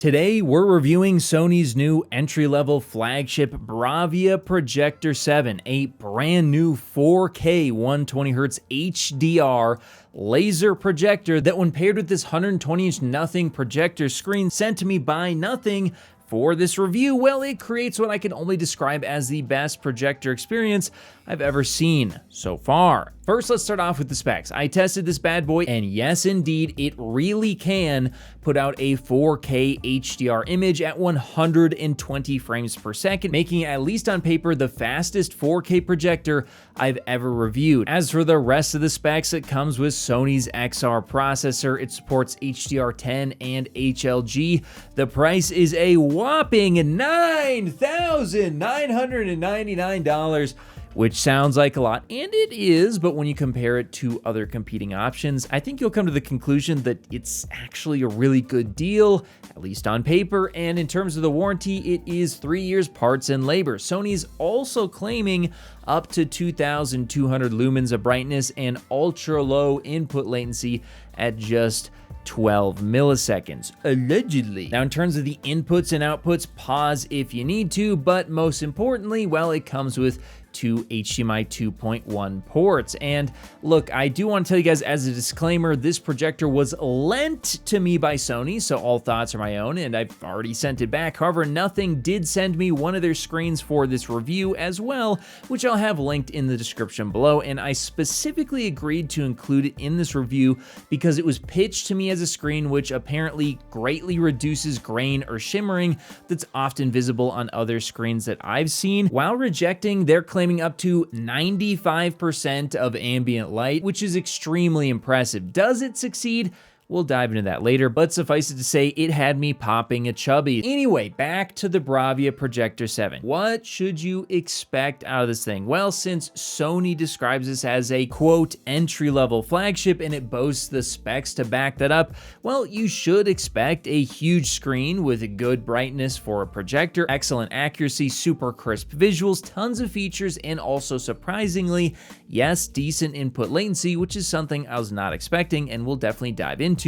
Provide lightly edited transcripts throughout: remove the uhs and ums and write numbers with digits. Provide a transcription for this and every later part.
Today, we're reviewing Sony's new entry-level flagship Bravia Projector 7, a brand new 4K 120Hz HDR laser projector that, when paired with this 120-inch Nothing projector screen sent to me by Nothing for this review, well, it creates what I can only describe as the best projector experience I've ever seen so far. First, let's start off with the specs. I tested this bad boy, and yes, indeed, it really can put out a 4K HDR image at 120 frames per second, making it, at least on paper, the fastest 4K projector I've ever reviewed. As for the rest of the specs, it comes with Sony's XR processor. It supports HDR10 and HLG. The price is a whopping $9,999. which sounds like a lot, and it is, but when you compare it to other competing options, I think you'll come to the conclusion that it's actually a really good deal, at least on paper. And in terms of the warranty, it is 3 years parts and labor. Sony's also claiming up to 2,200 lumens of brightness and ultra low input latency at just 12 milliseconds, allegedly. Now, in terms of the inputs and outputs, pause if you need to, but most importantly, well, it comes with two HDMI 2.1 ports. And look, I do want to tell you guys as a disclaimer, this projector was lent to me by Sony, so all thoughts are my own, and I've already sent it back. However, Nothing did send me one of their screens for this review as well, which I'll have linked in the description below, and I specifically agreed to include it in this review because it was pitched to me as a screen which apparently greatly reduces grain or shimmering that's often visible on other screens that I've seen, while rejecting their claiming up to 95% of ambient light, which is extremely impressive. Does it succeed? We'll dive into that later, but suffice it to say, it had me popping a chubby. Anyway, back to the Bravia Projector 7. What should you expect out of this thing? Well, since Sony describes this as a, quote, entry-level flagship, and it boasts the specs to back that up, well, you should expect a huge screen with good brightness for a projector, excellent accuracy, super crisp visuals, tons of features, and also, surprisingly, yes, decent input latency, which is something I was not expecting, and we'll definitely dive into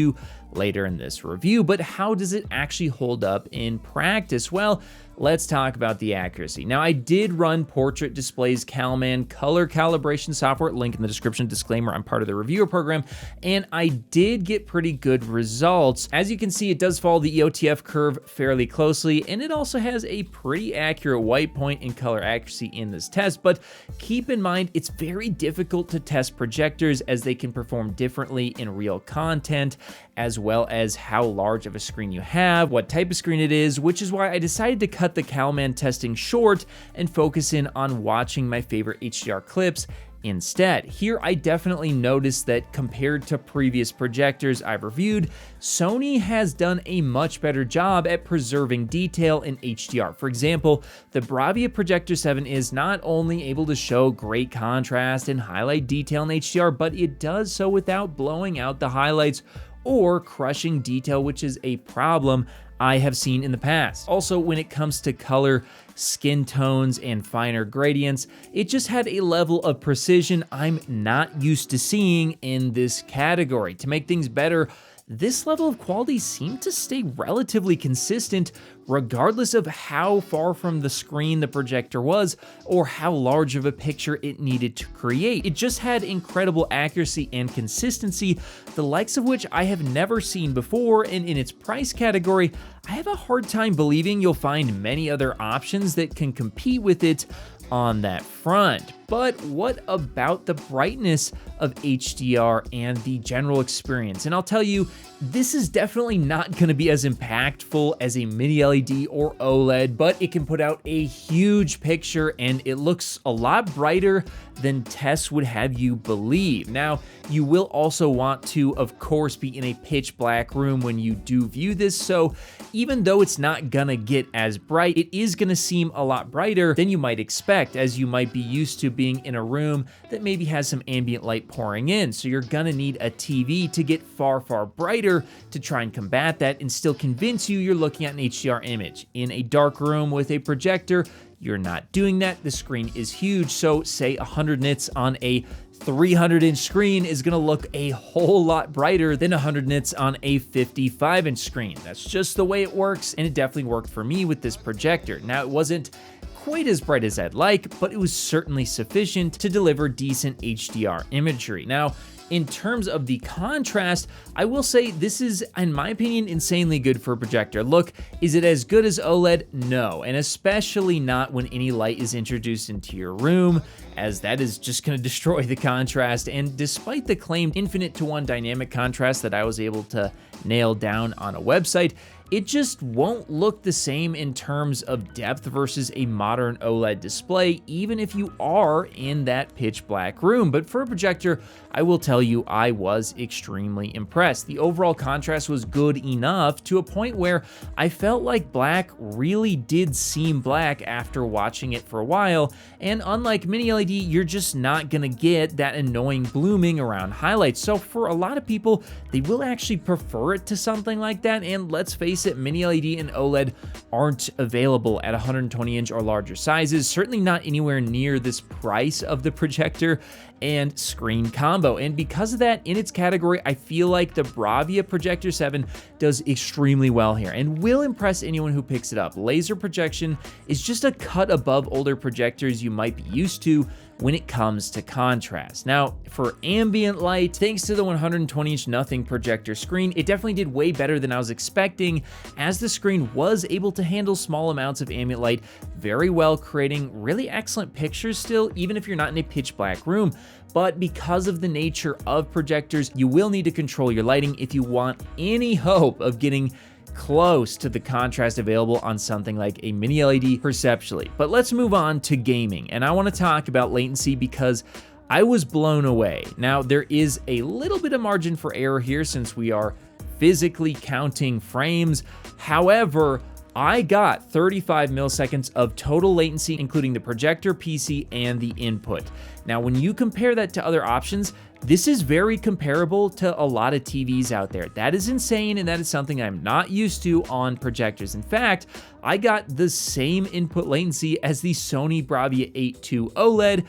later in this review. But how does it actually hold up in practice? Well, let's talk about the accuracy. Now, I did run Portrait Display's Calman color calibration software, link in the description, disclaimer, I'm part of the reviewer program, and I did get pretty good results. As you can see, it does follow the EOTF curve fairly closely, and it also has a pretty accurate white point and color accuracy in this test, but keep in mind, it's very difficult to test projectors as they can perform differently in real content, as well as how large of a screen you have, what type of screen it is, which is why I decided to cut the Calman testing short and focus in on watching my favorite HDR clips instead. Here, I definitely noticed that compared to previous projectors I've reviewed, Sony has done a much better job at preserving detail in HDR. For example, the Bravia Projector 7 is not only able to show great contrast and highlight detail in HDR, but it does so without blowing out the highlights or crushing detail, which is a problem I have seen in the past. Also, when it comes to color, skin tones, and finer gradients, it just had a level of precision I'm not used to seeing in this category. To make things better, this level of quality seemed to stay relatively consistent regardless of how far from the screen the projector was or how large of a picture it needed to create. It just had incredible accuracy and consistency, the likes of which I have never seen before, and in its price category, I have a hard time believing you'll find many other options that can compete with it on that front. But what about the brightness of HDR and the general experience? And I'll tell you, this is definitely not going to be as impactful as a mini LED or OLED, but it can put out a huge picture and it looks a lot brighter than tests would have you believe. Now, you will also want to, of course, be in a pitch black room when you do view this, so even though it's not gonna get as bright, it is gonna seem a lot brighter than you might expect, as you might be used to being in a room that maybe has some ambient light pouring in. So you're gonna need a TV to get far, far brighter to try and combat that and still convince you you're looking at an HDR image. In a dark room with a projector, you're not doing that. The screen is huge, so say 100 nits on a 300-inch screen is gonna look a whole lot brighter than 100 nits on a 55-inch screen. That's just the way it works, and it definitely worked for me with this projector. Now, it wasn't quite as bright as I'd like, but it was certainly sufficient to deliver decent HDR imagery. Now, in terms of the contrast, I will say this is, in my opinion, insanely good for a projector. Look, is it as good as OLED? No, and especially not when any light is introduced into your room, as that is just going to destroy the contrast. And despite the claimed infinite to 1 dynamic contrast that I was able to nail down on a website, it just won't look the same in terms of depth versus a modern OLED display, even if you are in that pitch black room. But for a projector, I will tell you, I was extremely impressed. The overall contrast was good enough to a point where I felt like black really did seem black after watching it for a while. And unlike mini LED, you're just not gonna get that annoying blooming around highlights. So for a lot of people, they will actually prefer it to something like that. And let's face it, mini LED and OLED aren't available at 120-inch or larger sizes, certainly not anywhere near this price of the projector and screen combo. And because of that, in its category, I feel like the Bravia Projector 7 does extremely well here and will impress anyone who picks it up. Laser projection is just a cut above older projectors you might be used to when it comes to contrast. Now, for ambient light, thanks to the 120-inch nothing projector screen, it definitely did way better than I was expecting, as the screen was able to handle small amounts of ambient light very well, creating really excellent pictures still, even if you're not in a pitch black room. But because of the nature of projectors, you will need to control your lighting if you want any hope of getting close to the contrast available on something like a mini LED perceptually. But let's move on to gaming, and I want to talk about latency because I was blown away. Now, there is a little bit of margin for error here since we are physically counting frames. However, I got 35 milliseconds of total latency, including the projector, PC, and the input. Now, when you compare that to other options, this is very comparable to a lot of TVs out there. That is insane, and that is something I'm not used to on projectors. In fact, I got the same input latency as the Sony Bravia 8.2 OLED.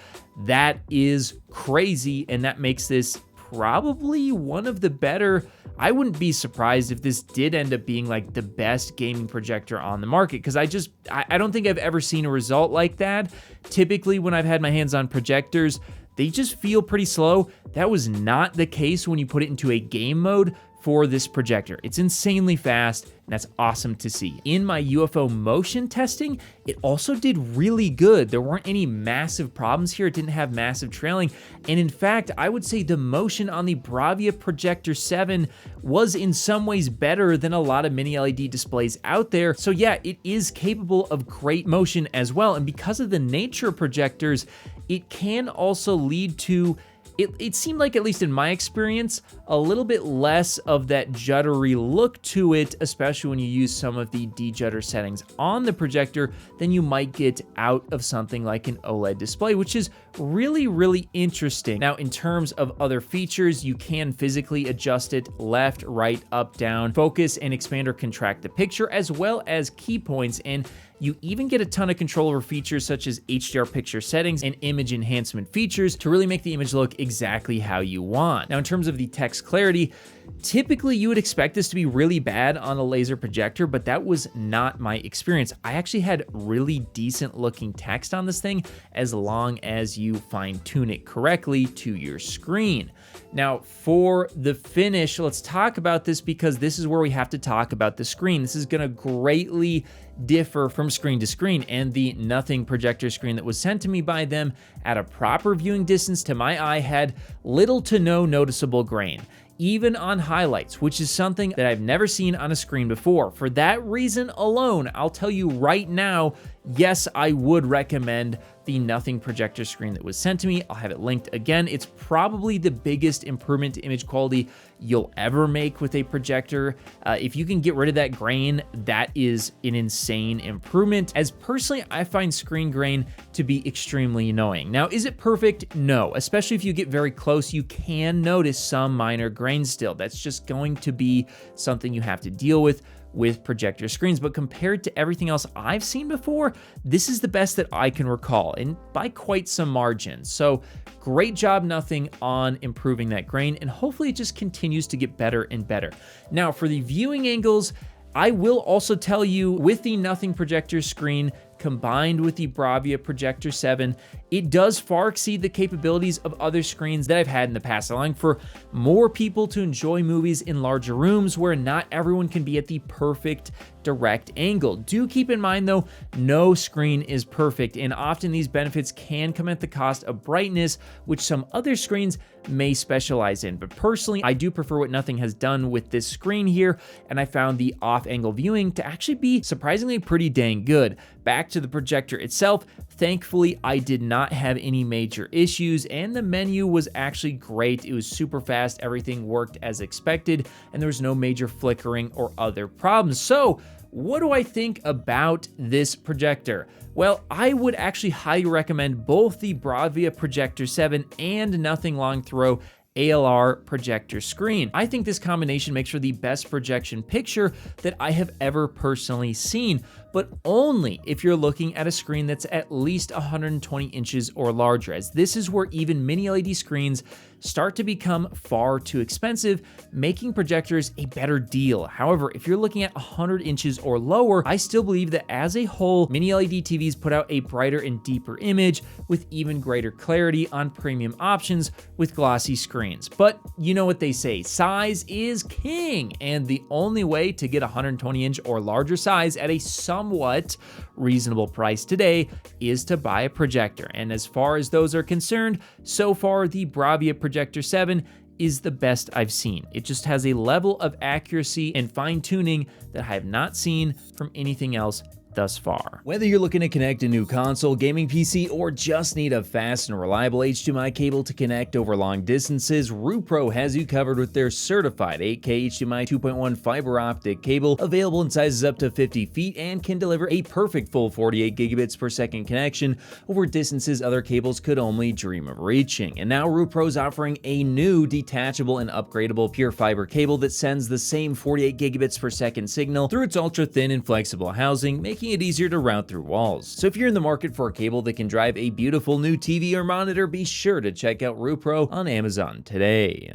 That is crazy, and that makes this probably one of the better. I wouldn't be surprised if this did end up being like the best gaming projector on the market, because I don't think I've ever seen a result like that. Typically, when I've had my hands on projectors, they just feel pretty slow. That was not the case when you put it into a game mode for this projector. It's insanely fast, and that's awesome to see. In my UFO motion testing, it also did really good. There weren't any massive problems here. It didn't have massive trailing. And in fact, I would say the motion on the Bravia Projector 7 was in some ways better than a lot of mini LED displays out there. So yeah, it is capable of great motion as well. And because of the nature of projectors, it can also lead to, it seemed like, at least in my experience, a little bit less of that juddery look to it, especially when you use some of the de-judder settings on the projector, than you might get out of something like an OLED display, which is really, really interesting. Now, in terms of other features, you can physically adjust it left, right, up, down, focus and expand or contract the picture, as well as key points, and you even get a ton of control over features such as HDR picture settings and image enhancement features to really make the image look exactly how you want. Now, in terms of the text clarity, typically you would expect this to be really bad on a laser projector, but that was not my experience. I actually had really decent looking text on this thing as long as you fine tune it correctly to your screen. Now, for the finish, let's talk about this because this is where we have to talk about the screen. This is gonna greatly differ from screen to screen, and the nothing projector screen that was sent to me by them at a proper viewing distance to my eye had little to no noticeable grain, even on highlights, which is something that I've never seen on a screen before. For that reason alone, I'll tell you right now, yes, I would recommend the nothing projector screen that was sent to me. I'll have it linked again. It's probably the biggest improvement to image quality you'll ever make with a projector. If you can get rid of that grain, that is an insane improvement. As personally, I find screen grain to be extremely annoying. Now, is it perfect? No, especially if you get very close, you can notice some minor grain still. That's just going to be something you have to deal with projector screens, but compared to everything else I've seen before, this is the best that I can recall, and by quite some margin. So Great job, Nothing, on improving that grain, and hopefully it just continues to get better and better. Now, for the viewing angles, I will also tell you, with the Nothing projector screen combined with the Bravia Projector 7, it does far exceed the capabilities of other screens that I've had in the past, allowing for more people to enjoy movies in larger rooms where not everyone can be at the perfect direct angle. Do keep in mind though, no screen is perfect, and often these benefits can come at the cost of brightness, which some other screens may specialize in. But personally, I do prefer what Nothing has done with this screen here, and I found the off-angle viewing to actually be surprisingly pretty dang good. Back to the projector itself, thankfully I did not have any major issues, and the menu was actually great. It was super fast, everything worked as expected, and there was no major flickering or other problems. So what do I think about this projector? Well, I would actually highly recommend both the Bravia Projector 7 and Nothing Long Throw ALR projector screen. I think this combination makes for the best projection picture that I have ever personally seen, but only if you're looking at a screen that's at least 120 inches or larger, as this is where even mini LED screens start to become far too expensive, making projectors a better deal. However, if you're looking at 100 inches or lower, I still believe that as a whole, mini LED TVs put out a brighter and deeper image with even greater clarity on premium options with glossy screens. But you know what they say, size is king, and the only way to get 120 inch or larger size at a somewhat reasonable price today is to buy a projector. And as far as those are concerned, so far the Bravia Projector 7 is the best I've seen. It just has a level of accuracy and fine-tuning that I have not seen from anything else thus far. Whether you're looking to connect a new console, gaming PC, or just need a fast and reliable HDMI cable to connect over long distances, Rupro has you covered with their certified 8K HDMI 2.1 fiber optic cable, available in sizes up to 50 feet and can deliver a perfect full 48 gigabits per second connection over distances other cables could only dream of reaching. And now Rupro is offering a new detachable and upgradable pure fiber cable that sends the same 48 gigabits per second signal through its ultra thin and flexible housing, making it easier to route through walls. So if you're in the market for a cable that can drive a beautiful new TV or monitor, be sure to check out Rupro on Amazon today.